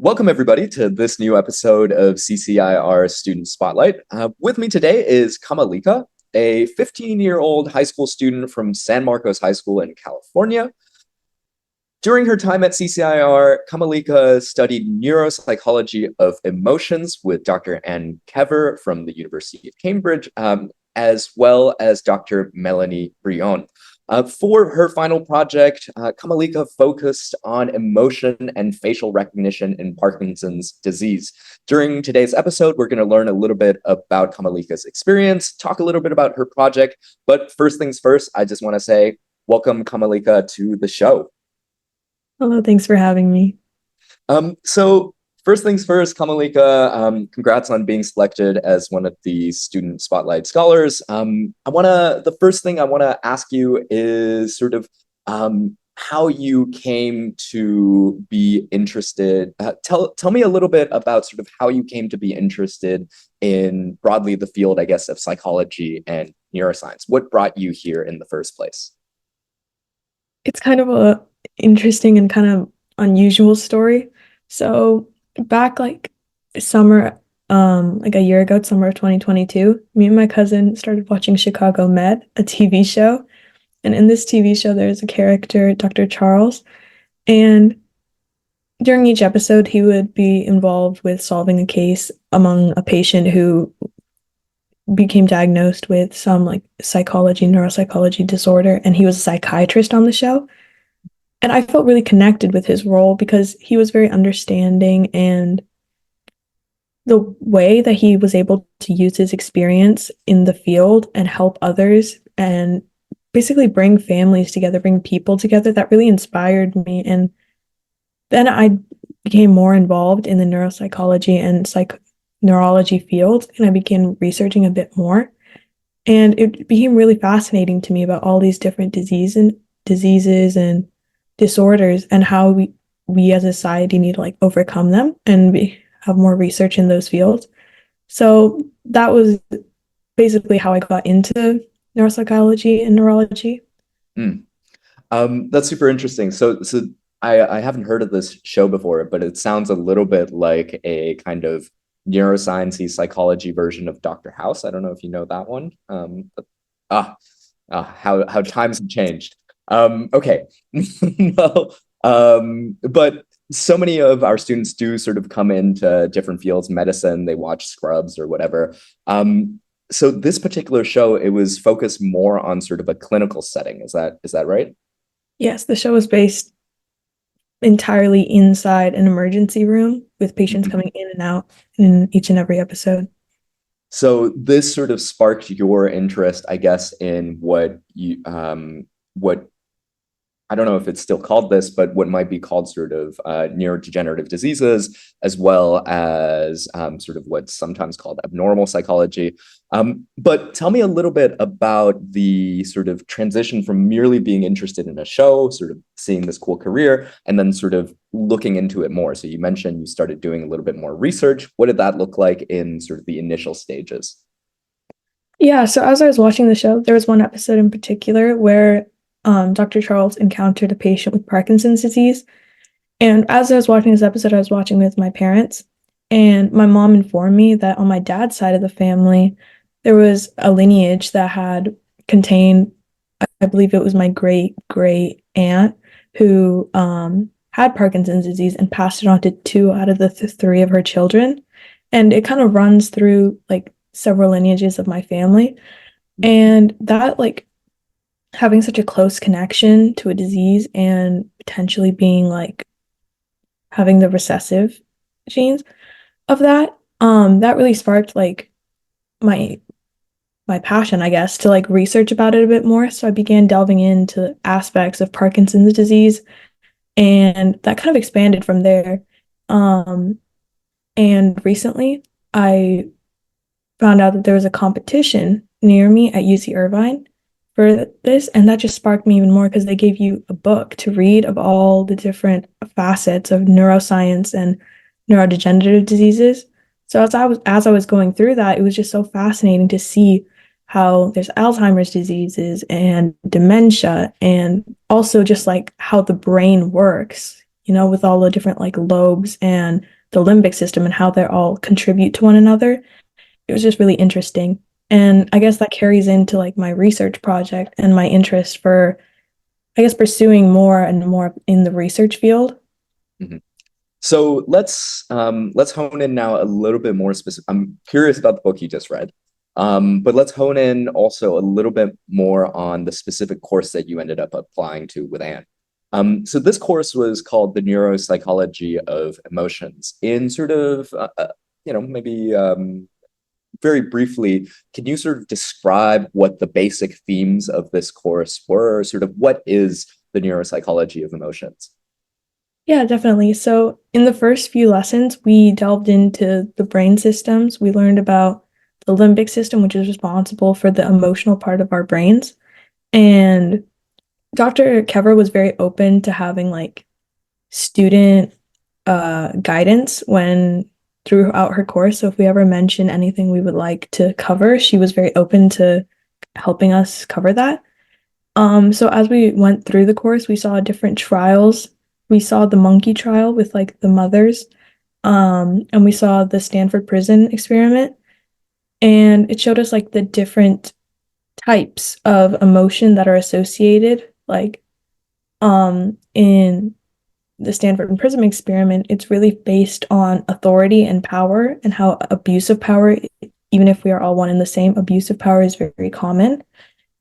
Welcome, everybody, to this new episode of CCIR Student Spotlight. With me today is Kamalika, a 15-year-old high school student from San Marcos High School in California. During her time at CCIR, Kamalika studied neuropsychology of emotions with Dr. Ann Kever from the University of Cambridge, as well as Dr. Melanie Brion. For her final project, Kamalika focused on emotion and facial recognition in Parkinson's disease. During today's episode, we're going to learn a little bit about Kamalika's experience, talk a little bit about her project, but first things first, I just want to say welcome, Kamalika, to the show. Hello, thanks for having me. So first things first, Kamalika, congrats on being selected as one of the Student Spotlight Scholars. The first thing I want to ask you is sort of how you came to be interested. Tell me a little bit about sort of how you came to be interested in broadly the field, I guess, of psychology and neuroscience. What brought you here in the first place? It's kind of a interesting and kind of unusual story. So back summer, a year ago, summer of 2022, me and my cousin started watching Chicago Med, a TV show. And in this TV show, there's a character, Dr. Charles. And during each episode, he would be involved with solving a case among a patient who became diagnosed with some neuropsychology disorder. And he was a psychiatrist on the show. And I felt really connected with his role because he was very understanding, and the way that he was able to use his experience in the field and help others and basically bring families together, bring people together, that really inspired me. And then I became more involved in the neuropsychology and neurology field, and I began researching a bit more. And it became really fascinating to me about all these different diseases and disorders, and how we as a society need to overcome them and have more research in those fields. So that was basically how I got into neuropsychology and neurology. That's super interesting. So I haven't heard of this show before, but it sounds a little bit like a kind of neuroscience-y psychology version of Dr. House. I don't know if you know that one. How times have changed. Okay. But so many of our students do sort of come into different fields, medicine, they watch Scrubs or whatever. So this particular show, it was focused more on sort of a clinical setting. Is that right? Yes, the show was based entirely inside an emergency room with patients coming in and out in each and every episode. So this sort of sparked your interest, I guess, in what I don't know if it's still called this, but what might be called sort of neurodegenerative diseases, as well as sort of what's sometimes called abnormal psychology. But tell me a little bit about the sort of transition from merely being interested in a show, sort of seeing this cool career, and then sort of looking into it more. So you mentioned you started doing a little bit more research. What did that look like in sort of the initial stages? Yeah, so as I was watching the show, there was one episode in particular where Dr. Charles encountered a patient with Parkinson's disease. And as I was watching this episode, I was watching with my parents, and my mom informed me that on my dad's side of the family, there was a lineage that had contained, I believe it was my great aunt who had Parkinson's disease and passed it on to two out of the three of her children. And it kind of runs through several lineages of my family. And that having such a close connection to a disease and potentially being having the recessive genes of that, that really sparked my passion, I guess, to research about it a bit more. So I began delving into aspects of Parkinson's disease, and that kind of expanded from there. And recently I found out that there was a competition near me at UC Irvine for this, and that just sparked me even more because they gave you a book to read of all the different facets of neuroscience and neurodegenerative diseases. So as I was going through that, it was just so fascinating to see how there's Alzheimer's diseases and dementia, and also just how the brain works, with all the different lobes and the limbic system and how they all contribute to one another. It was just really interesting. And I guess that carries into like my research project and my interest for, I guess, pursuing more and more in the research field. Mhm. So let's hone in now a little bit more specific. I'm curious about the book you just read, but let's hone in also a little bit more on the specific course that you ended up applying to with Anne. So this course was called the Neuropsychology of Emotions. In sort of maybe very briefly, can you sort of describe what the basic themes of this course were? Sort of what is the neuropsychology of emotions? Yeah, definitely. So in the first few lessons, we delved into the brain systems. We learned about the limbic system, which is responsible for the emotional part of our brains. And Dr. Kever was very open to having like student guidance when throughout her course. So if we ever mention anything we would like to cover, she was very open to helping us cover that. So as we went through the course, we saw different trials. We saw the monkey trial with like the mothers, and we saw the Stanford prison experiment, and it showed us like the different types of emotion that are associated. Like, in the Stanford prison experiment, it's really based on authority and power and how abusive power, even if we are all one and the same, abusive power is very, very common.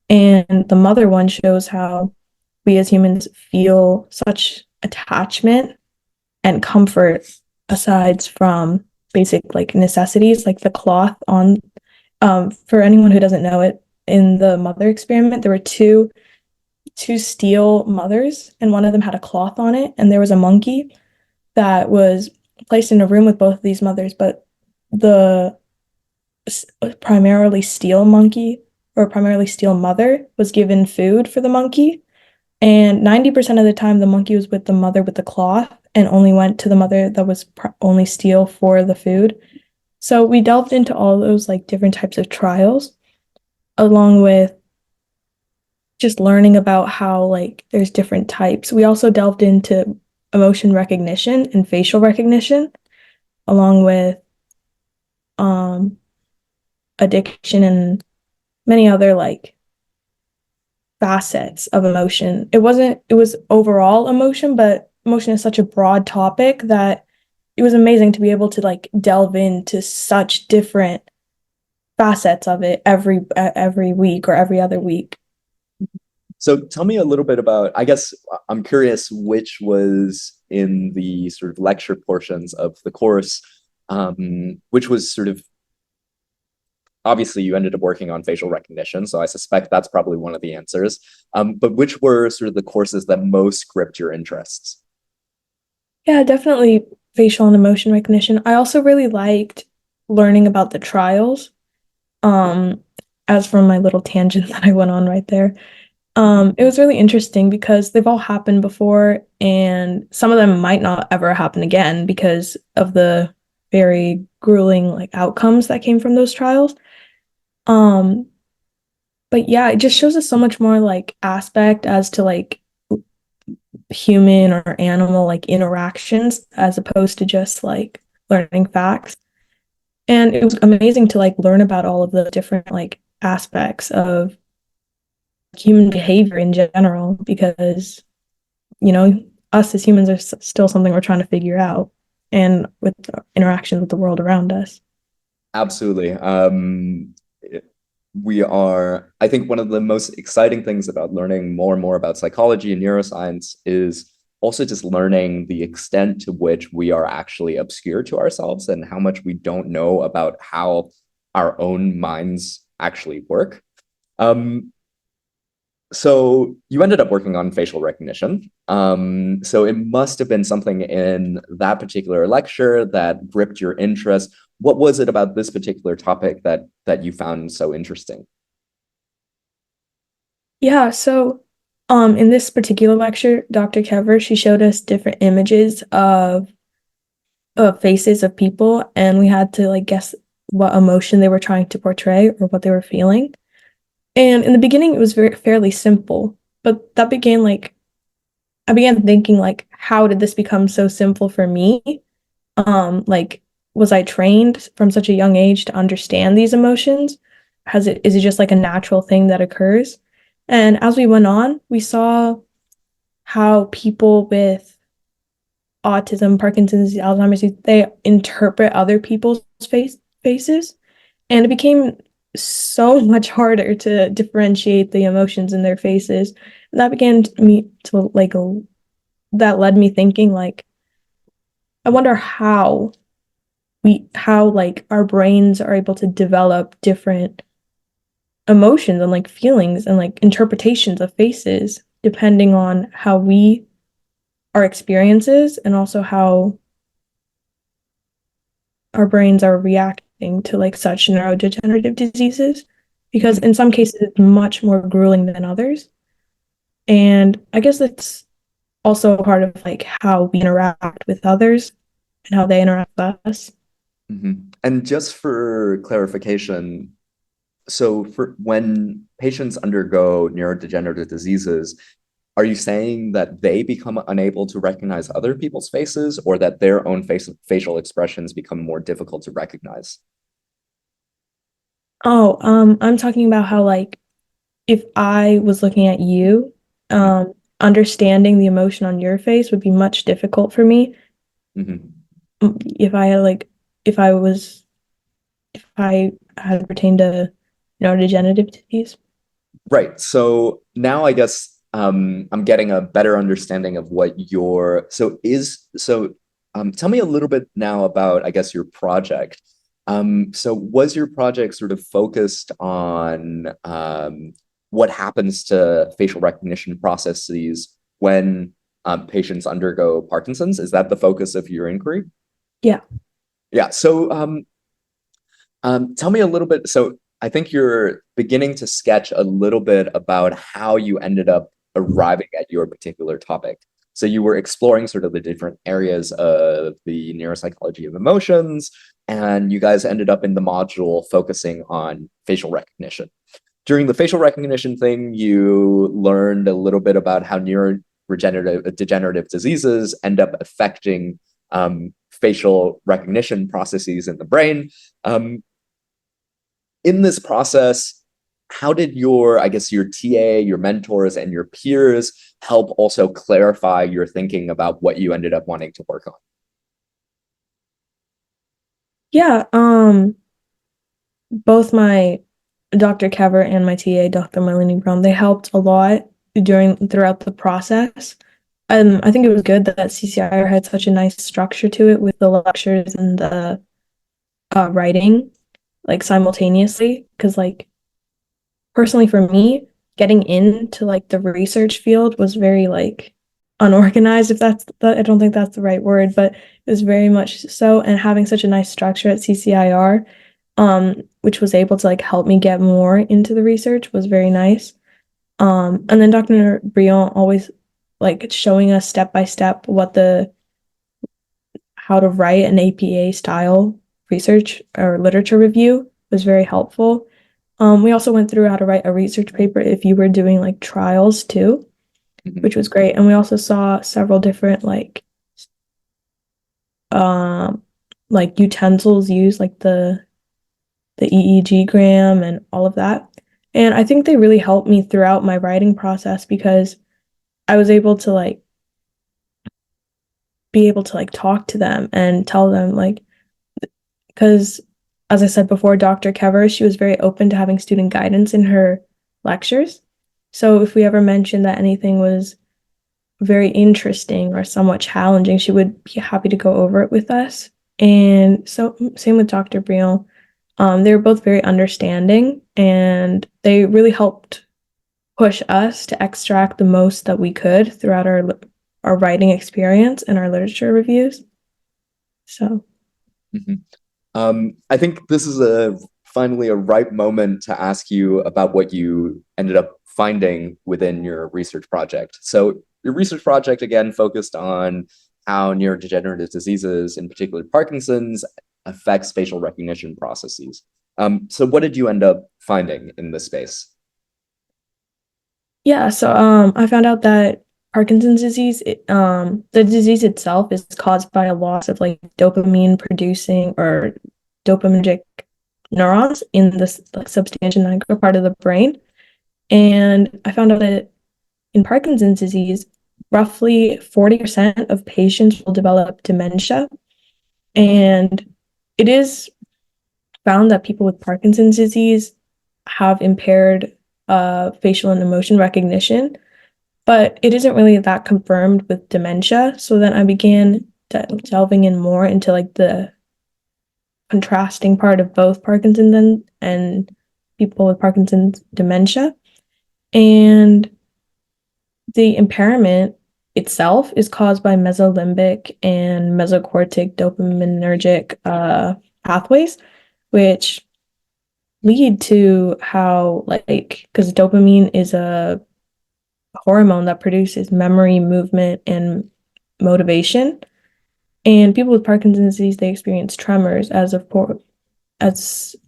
And the mother one shows how we as humans feel such attachment and comfort aside from basic like necessities like the cloth on for anyone who doesn't know it, in the mother experiment there were two steel mothers and one of them had a cloth on it, and there was a monkey that was placed in a room with both of these mothers, but the primarily steel monkey or primarily steel mother was given food for the monkey. And 90% of the time, the monkey was with the mother with the cloth and only went to the mother that was only steel for the food. So we delved into all those like different types of trials, along with just learning about how like there's different types. We also delved into emotion recognition and facial recognition, along with um, addiction and many other like facets of emotion. It was overall emotion, but emotion is such a broad topic that it was amazing to be able to like delve into such different facets of it every week or every other week. So tell me a little bit about, I guess I'm curious which was in the sort of lecture portions of the course, which was sort of, obviously you ended up working on facial recognition, so I suspect that's probably one of the answers. But which were sort of the courses that most gripped your interests? Yeah, definitely facial and emotion recognition. I also really liked learning about the trials. Um, as from my little tangent that I went on right there. It was really interesting because they've all happened before, and some of them might not ever happen again because of the very grueling like outcomes that came from those trials. Um, but yeah, it just shows us so much more like aspect as to like human or animal like interactions as opposed to just like learning facts. And it was amazing to like learn about all of the different like aspects of human behavior in general because you know, us as humans are still something we're trying to figure out, and with interactions with the world around us. Absolutely. We are, I think one of the most exciting things about learning more and more about psychology and neuroscience is also just learning the extent to which we are actually obscure to ourselves and how much we don't know about how our own minds actually work. Um, so you ended up working on facial recognition. So it must have been something in that particular lecture that gripped your interest. What was it about this particular topic that you found so interesting? Yeah, so in this particular lecture, Dr. Kever, she showed us different images of faces of people, and we had to like guess what emotion they were trying to portray or what they were feeling. And in the beginning, it was fairly simple, but that began like I began thinking like, how did this become so simple for me? Like, was I trained from such a young age to understand these emotions? Is it just like a natural thing that occurs? And as we went on, we saw how people with autism, Parkinson's, Alzheimer's, they interpret other people's faces, and it became so much harder to differentiate the emotions in their faces. And that began to me to like that led me thinking like, I wonder how like our brains are able to develop different emotions and like feelings and like interpretations of faces depending on how we our experiences and also how our brains are reacting to like such neurodegenerative diseases, because Mhm. in some cases it's much more grueling than others. And I guess it's also a part of like how we interact with others and how they interact with us. And just for clarification, so for when patients undergo neurodegenerative diseases, are you saying that they become unable to recognize other people's faces or that their own facial expressions become more difficult to recognize? Oh, I'm talking about how like if I was looking at you, understanding the emotion on your face would be much difficult for me. Mhm. If I had like if I was if I had pertained to neurodegenerative disease. Right. So now I guess I'm getting a better understanding of what your tell me a little bit now about, I guess, your project. So was your project sort of focused on what happens to facial recognition processes when patients undergo Parkinson's? Is that the focus of your inquiry? Yeah. Yeah. So tell me a little bit. So I think you're beginning to sketch a little bit about how you ended up arriving at your particular topic. So you were exploring sort of the different areas of the neuropsychology of emotions, and you guys ended up in the module focusing on facial recognition. During the facial recognition thing, you learned a little bit about how neurodegenerative degenerative diseases end up affecting facial recognition processes in the brain. Um, in this process, how did your, I guess, your TA, your mentors, and your peers help also clarify your thinking about what you ended up wanting to work on? Yeah, both my Dr. Kever and my TA, Dr. Melanie Brown, they helped a lot throughout the process. I think it was good that CCIR had such a nice structure to it with the lectures and the writing like simultaneously. Because like personally for me, getting into like the research field was very like unorganized, if I don't think that's the right word, but it was very much so. And having such a nice structure at CCIR, which was able to like help me get more into the research was very nice. And then Dr. Brion always like showing us step by step how to write an APA style research or literature review was very helpful. We also went through how to write a research paper if you were doing like trials too, which Mhm. was great. And we also saw several different um like utensils used, like the EEG gram and all of that. And I think they really helped me throughout my writing process because I was able to like be able to like talk to them and tell them like because as I said before, Dr. Kever, she was very open to having student guidance in her lectures. So if we ever mentioned that anything was very interesting or somewhat challenging, she would be happy to go over it with us. And so same with Dr. Brion. They were both very understanding and they really helped push us to extract the most that we could throughout our writing experience and our literature reviews. So Mhm. I think this is a finally a ripe moment to ask you about what you ended up finding within your research project. So your research project again focused on how neurodegenerative diseases, in particular Parkinson's, affects facial recognition processes. So what did you end up finding in this space? yeah, so I found out that Parkinson's disease, the disease itself is caused by a loss of like dopamine producing or dopaminergic neurons in this like substantia nigra part of the brain. And I found out that in Parkinson's disease, roughly 40% of patients will develop dementia. And it is found that people with Parkinson's disease have impaired facial and emotion recognition, but it isn't really that confirmed with dementia. So then I began delving in more into like the contrasting part of both Parkinson's and people with Parkinson's dementia. And the impairment itself is caused by mesolimbic and mesocortic dopaminergic pathways, which lead to how, like, because dopamine is a hormone that produces memory, movement, and motivation. And people with Parkinson's disease, they experience tremors as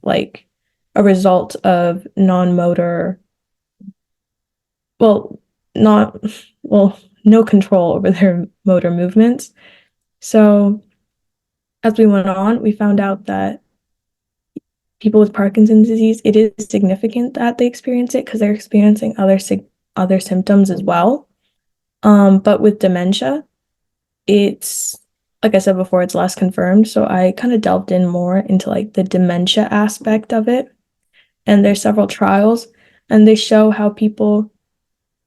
like a result of non-motor, well, not well, no control over their motor movements. So as we went on, we found out that people with Parkinson's disease, it is significant that they experience it because they're experiencing other symptoms as well. But with dementia, it's like I said before, it's less confirmed. So I kind of delved in more into like the dementia aspect of it. And there's several trials, and they show how people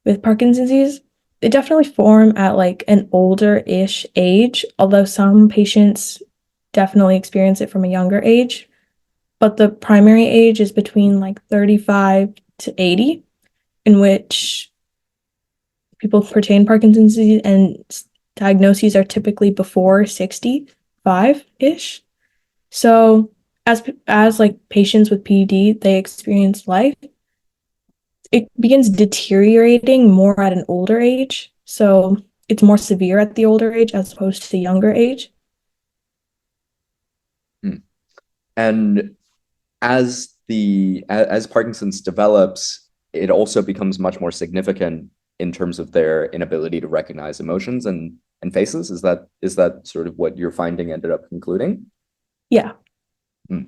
with Parkinson's disease, they definitely form at like an older-ish age, although some patients definitely experience it from a younger age. But the primary age is between like 35 to 80, in which people pertain Parkinson's disease, and diagnoses are typically before 65-ish. So as like patients with PED, they experience life, it begins deteriorating more at an older age. So it's more severe at the older age as opposed to the younger age. Hmm. And as Parkinson's develops, it also becomes much more significant in terms of their inability to recognize emotions and faces. Is that sort of what your finding ended up concluding? Yeah. Hmm.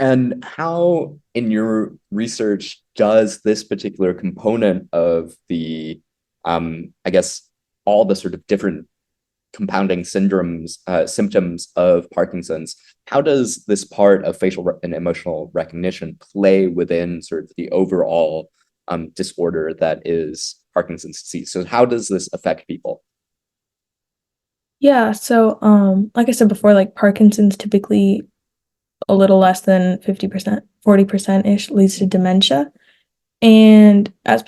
And how, in your research, does this particular component of I guess, all the sort of different compounding symptoms of Parkinson's, how does this part of and emotional recognition play within sort of the overall disorder that is Parkinson's disease? So how does this affect people? Yeah. So like I said before, like Parkinson's typically a little less than 50%, 40%-ish leads to dementia. And as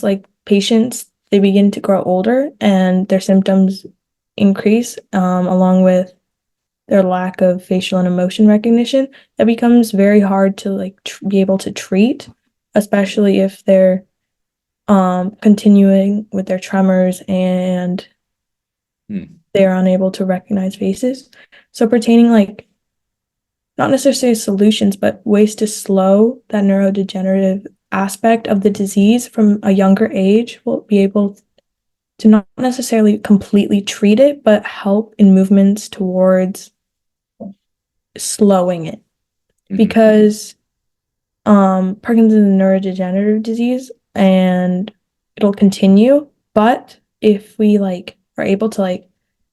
like patients, they begin to grow older and their symptoms increase, along with their lack of facial and emotion recognition. That becomes very hard to like be able to treat, especially if they're continuing with their tremors and Hmm. they're unable to recognize faces. So pertaining like not necessarily solutions, but ways to slow that neurodegenerative aspect of the disease from a younger age will be able to not necessarily completely treat it, but help in movements towards slowing it. Mhm. Because Parkinson's is a neurodegenerative disease and it'll continue, but if we like are able to like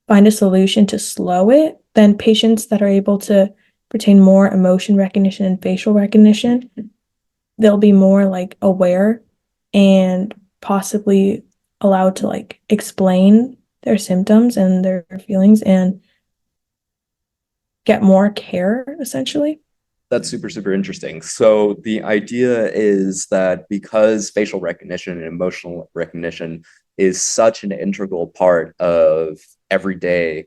find a solution to slow it, then patients that are able to retain more emotion recognition and facial recognition, they'll be more like aware and possibly allowed to like explain their symptoms and their feelings and get more care essentially. That's super, super interesting. So the idea is that because facial recognition and emotional recognition is such an integral part of everyday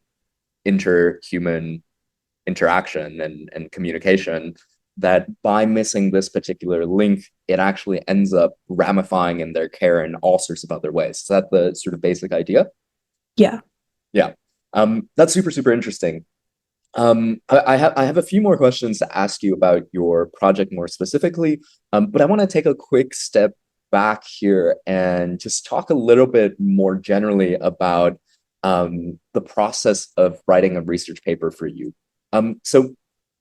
interhuman interaction and communication, that by missing this particular link, it actually ends up ramifying in their care in all sorts of other ways. Is that the sort of basic idea? Yeah. Yeah. That's super, super interesting. I have a few more questions to ask you about your project more specifically, but I want to take a quick step back here and just talk a little bit more generally about the process of writing a research paper for you. So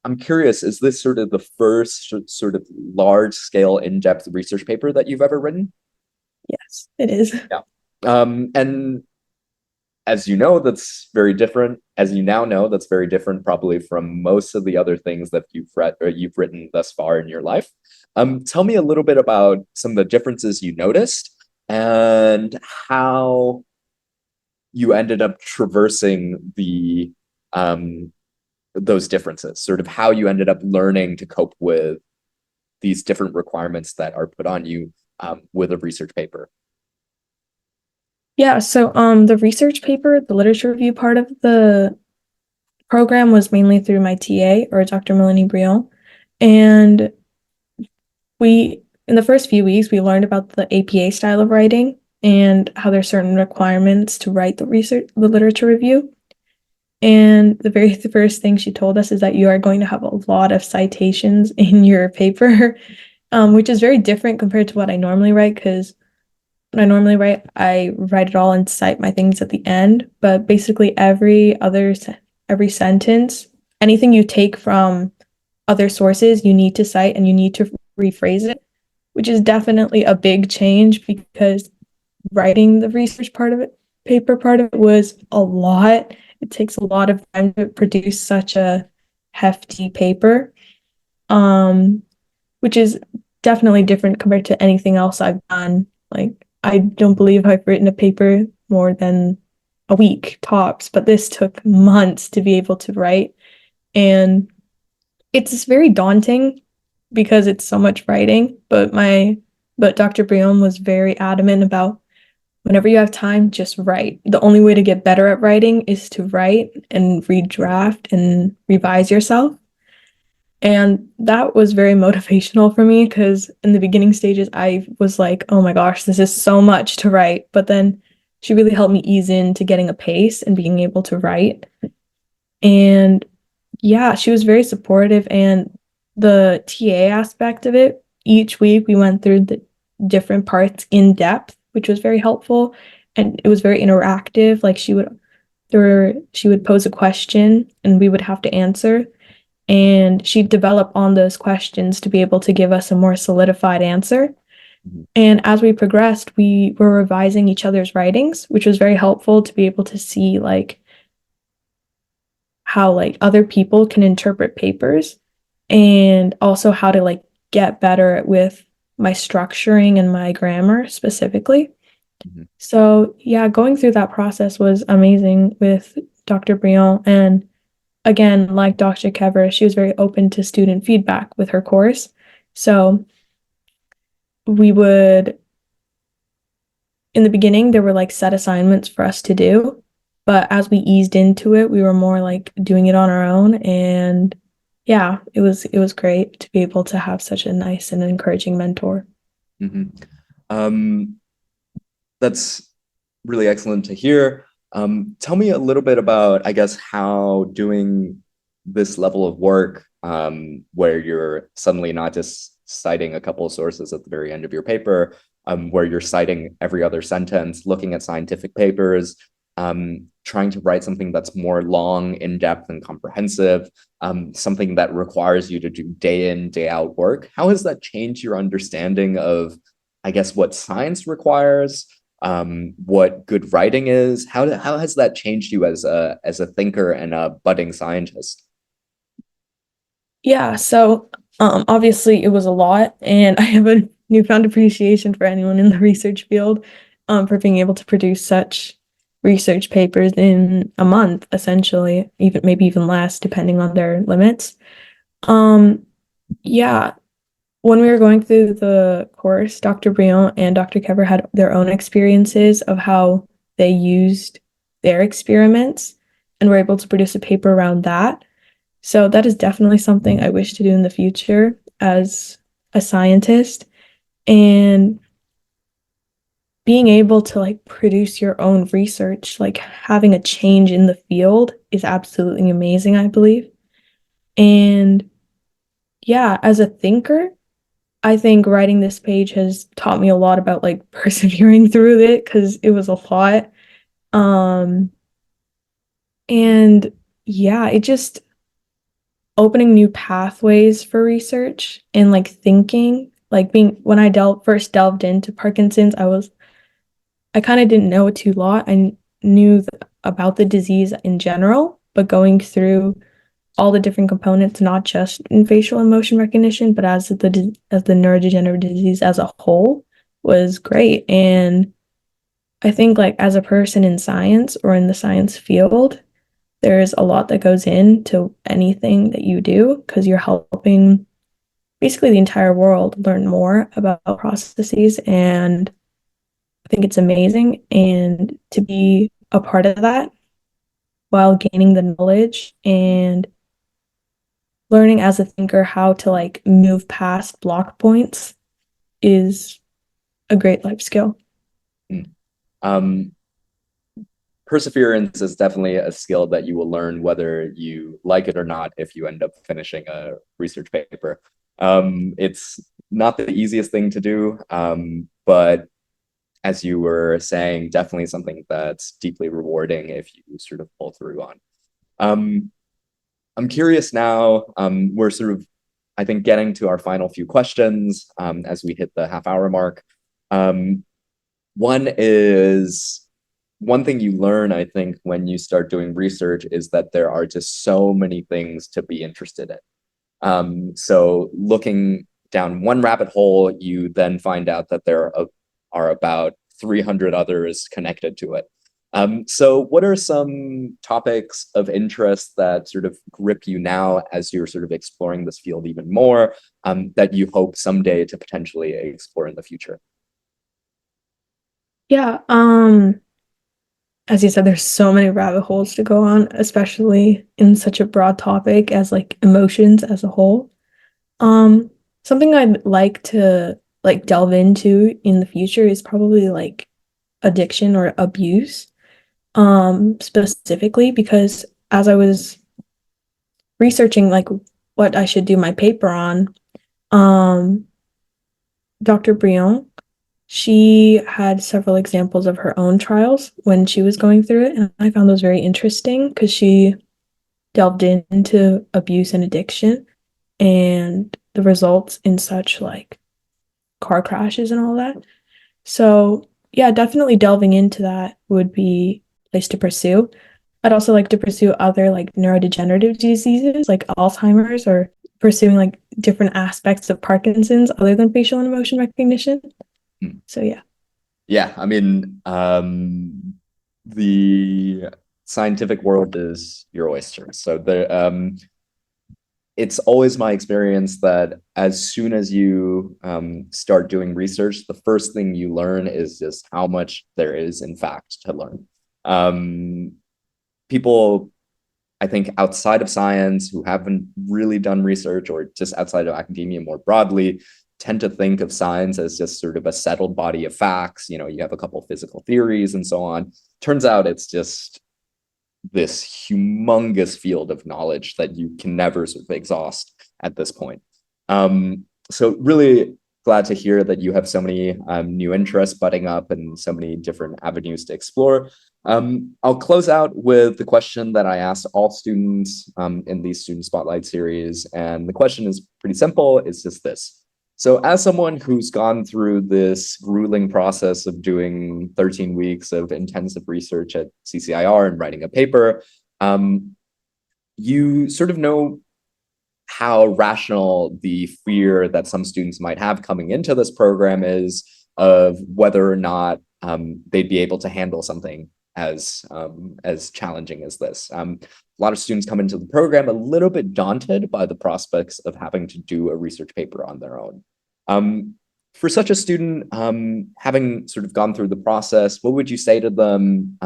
I'm curious, is this sort of the first sort of large scale in-depth research paper that you've ever written? Yes, it is. Yeah. And as you know, that's very different. As you now know, that's very different probably from most of the other things that you've read or you've written thus far in your life. Tell me a little bit about some of the differences you noticed and how you ended up traversing the those differences, sort of how you ended up learning to cope with these different requirements that are put on you with a research paper. Yeah, so the research paper, the literature review part of the program was mainly through my TA, or Dr. Melanie Brion. And we, in the first few weeks, we learned about the APA style of writing and how there's certain requirements to write the literature review. And the very first thing she told us is that you are going to have a lot of citations in your paper, which is very different compared to what I normally write, because when I normally write, I write it all and cite my things at the end. But basically, every sentence, anything you take from other sources, you need to cite and you need to rephrase it, which is definitely a big change because writing the research part of it, paper part of it was a lot. It takes a lot of time to produce such a hefty paper, um, which is definitely different compared to anything else I've done. Like, I don't believe I've written a paper more than a week tops, but this took months to be able to write. And it's very daunting because it's so much writing, but Dr. Brion was very adamant about whenever you have time, just write. The only way to get better at writing is to write and redraft and revise yourself. And that was very motivational for me because in the beginning stages, I was like, oh my gosh, this is so much to write. But then she really helped me ease into getting a pace and being able to write. And yeah, she was very supportive. And the TA aspect of it, each week we went through the different parts in depth, which was very helpful. And it was very interactive. Like she would pose a question and we would have to answer. And she'd develop on those questions to be able to give us a more solidified answer. Mhm. And as we progressed, we were revising each other's writings, which was very helpful to be able to see like how like other people can interpret papers and also how to like get better with my structuring and my grammar specifically. Mhm. So yeah, going through that process was amazing with Dr. Brion. And again, like Dr. Kever, she was very open to student feedback with her course. So we would, in the beginning, there were like set assignments for us to do. But as we eased into it, we were more like doing it on our own. And yeah, it was great to be able to have such a nice and encouraging mentor. Mhm. Um, that's really excellent to hear. Tell me a little bit about, I guess, how doing this level of work, where you're suddenly not just citing a couple of sources at the very end of your paper, where you're citing every other sentence, looking at scientific papers, trying to write something that's more long, in-depth, and comprehensive, something that requires you to do day in, day out work. How has that changed your understanding of, I guess, what science requires? What good writing is? How has that changed you as a thinker and a budding scientist? Yeah, so obviously it was a lot, and I have a newfound appreciation for anyone in the research field for being able to produce such research papers in a month, essentially, even maybe even less, depending on their limits. Um, yeah, when we were going through the course, Dr. Brion and Dr. Kever had their own experiences of how they used their experiments and were able to produce a paper around that. So that is definitely something I wish to do in the future as a scientist. And being able to like produce your own research, like having a change in the field is absolutely amazing, I believe. And yeah, as a thinker, I think writing this page has taught me a lot about like persevering through it because it was a lot. Um, and yeah, it just opening new pathways for research and like thinking, like being when I first delved into Parkinson's, I kind of didn't know too lot. I knew about the disease in general, but going through all the different components, not just in facial and motion recognition, but as the neurodegenerative disease as a whole, was great. And I think like as a person in science or in the science field, there's a lot that goes into anything that you do because you're helping basically the entire world learn more about processes. And I think it's amazing. And to be a part of that while gaining the knowledge and learning as a thinker how to like move past block points is a great life skill. Mm. Um, Perseverance is definitely a skill that you will learn whether you like it or not if you end up finishing a research paper. It's not the easiest thing to do, but as you were saying, definitely something that's deeply rewarding if you sort of pull through on. Um, I'm curious now. We're sort of, I think, getting to our final few questions as we hit the half-hour mark. Um, one is one thing you learn, I think, when you start doing research is that there are just so many things to be interested in. So looking down one rabbit hole, you then find out that are about 300 others connected to it. So what are some topics of interest that sort of grip you now as you're sort of exploring this field even more, that you hope someday to potentially explore in the future? Yeah, as you said, there's so many rabbit holes to go on, especially in such a broad topic as like emotions as a whole. Um, Something I'd like to like delve into in the future is probably like addiction or abuse, specifically because as I was researching like what I should do my paper on, um, Dr. Brion, she had several examples of her own trials when she was going through it, and I found those very interesting because she delved into abuse and addiction and the results in such like car crashes and all that. So, yeah, definitely delving into that would be a place to pursue. I'd also like to pursue other like neurodegenerative diseases like Alzheimer's or pursuing like different aspects of Parkinson's other than facial and emotion recognition. So, yeah. Yeah, I mean, the scientific world is your oyster. So it's always my experience that as soon as you start doing research, the first thing you learn is just how much there is, in fact, to learn. Um, People, I think, outside of science who haven't really done research or just outside of academia more broadly tend to think of science as just sort of a settled body of facts. You know, you have a couple of physical theories and so on. Turns out it's just this humongous field of knowledge that you can never sort of exhaust at this point. So really glad to hear that you have so many new interests budding up and so many different avenues to explore. I'll close out with the question that I asked all students in these Student Spotlight series. And the question is pretty simple. It's just this. So as someone who's gone through this grueling process of doing 13 weeks of intensive research at CCIR and writing a paper, you sort of know how rational the fear that some students might have coming into this program is of whether or not they'd be able to handle something as challenging as this. A lot of students come into the program a little bit daunted by the prospects of having to do a research paper on their own. For such a student, having sort of gone through the process, what would you say to them?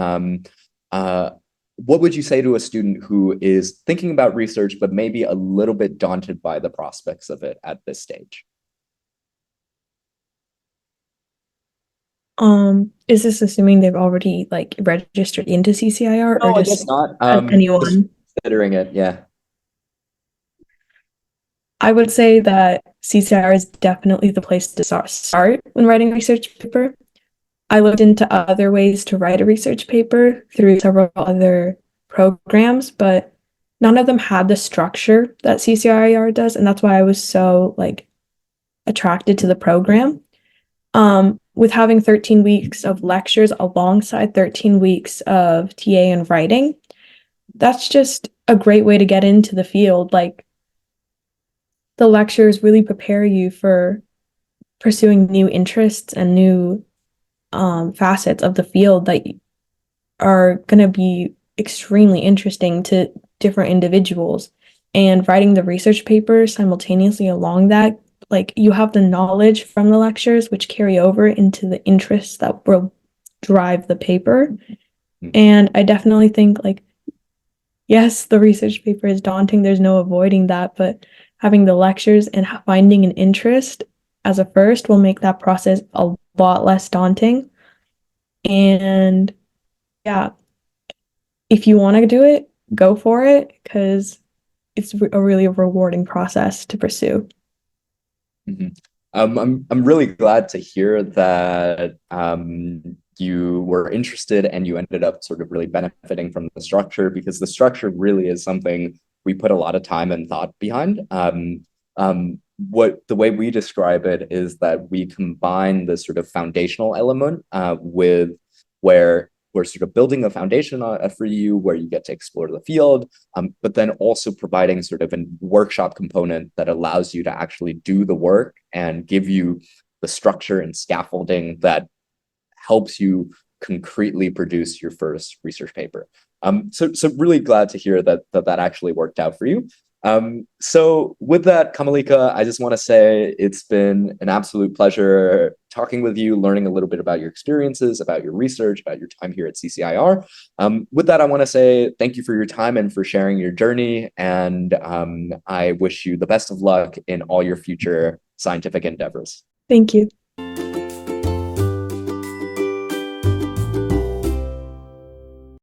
What would you say to a student who is thinking about research, but maybe a little bit daunted by the prospects of it at this stage? Is this assuming they've already like registered into CCIR or No, I guess just not. as Just anyone? considering it, yeah. I would say that CCIR is definitely the place to start when writing a research paper. I looked into other ways to write a research paper through several other programs, but none of them had the structure that CCIR does, and that's why I was so like attracted to the program. With having 13 weeks of lectures alongside 13 weeks of TA and writing, that's just a great way to get into the field. Like the lectures really prepare you for pursuing new interests and new facets of the field that are going to be extremely interesting to different individuals. And writing the research paper simultaneously along that, like you have the knowledge from the lectures, which carry over into the interests that will drive the paper. And I definitely think, like, yes, the research paper is daunting. There's no avoiding that, but having the lectures and finding an interest as a first will make that process a lot less daunting. And yeah, if you want to do it, go for it because it's a really rewarding process to pursue. Mm-hmm. I'm really glad to hear that you were interested and you ended up sort of really benefiting from the structure, because the structure really is something we put a lot of time and thought behind. What the way we describe it is that we combine the sort of foundational element with where we're sort of building a foundation for you where you get to explore the field, but then also providing sort of a workshop component that allows you to actually do the work and give you the structure and scaffolding that helps you concretely produce your first research paper. So really glad to hear that actually worked out for you. So with that, Kamalika, I just want to say it's been an absolute pleasure talking with you, learning a little bit about your experiences, about your research, about your time here at CCIR. With that, I want to say thank you for your time and for sharing your journey. And I wish you the best of luck in all your future scientific endeavors. Thank you.